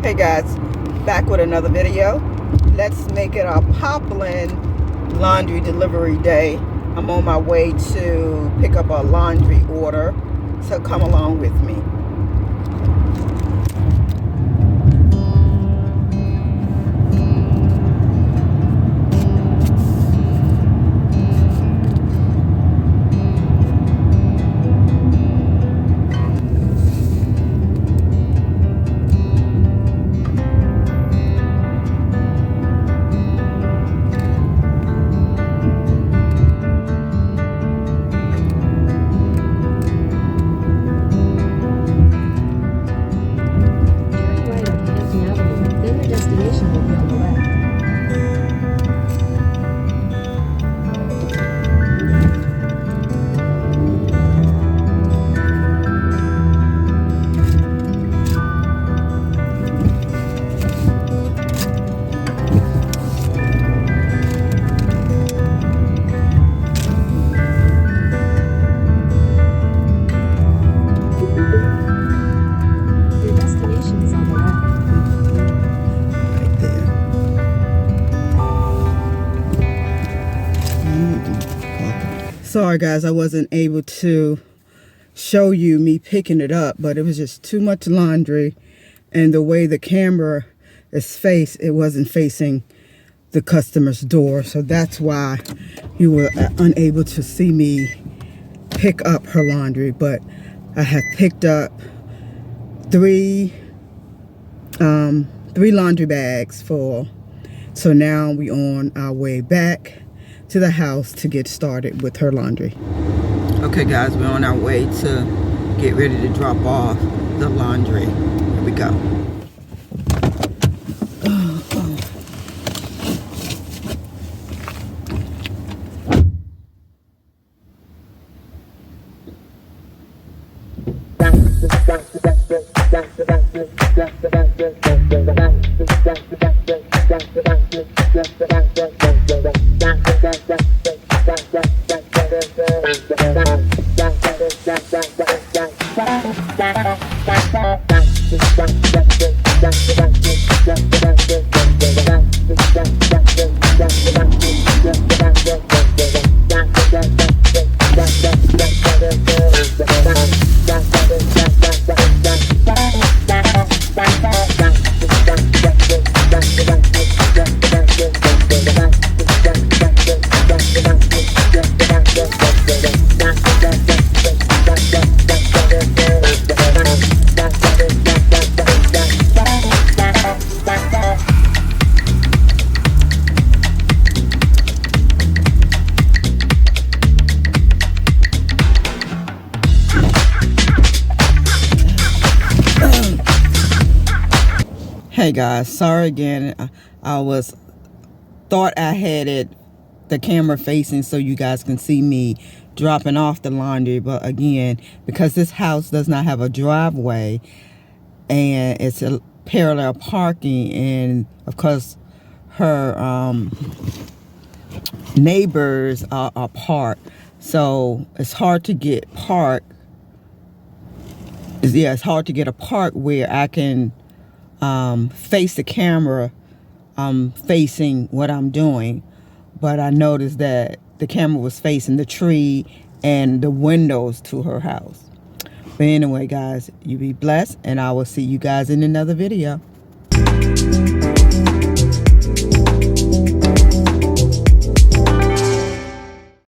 Hey guys, back with another video. Let's make it a Poplin laundry delivery day. I'm on my way to pick up a laundry order, so come along with me. Sorry guys, I wasn't able to show you me picking it up, but it was just too much laundry, and the way the camera is faced, it wasn't facing the customer's door, so that's why you were unable to see me pick up her laundry. But I have picked up three laundry bags full, so now we on our way back to the house to get started with her laundry. Okay guys, we're on our way to get ready to drop off the laundry. Here we go. Hey guys, sorry again. I thought I had it the camera facing so you guys can see me dropping off the laundry, but again, because this house does not have a driveway and it's a parallel parking, and of course her neighbors are apart, so it's hard to get parked. Yeah, it's hard to get a park where I can face the camera facing what I'm doing. But I noticed that the camera was facing the tree and the windows to her house. But anyway guys, you be blessed, and I will see you guys in another video.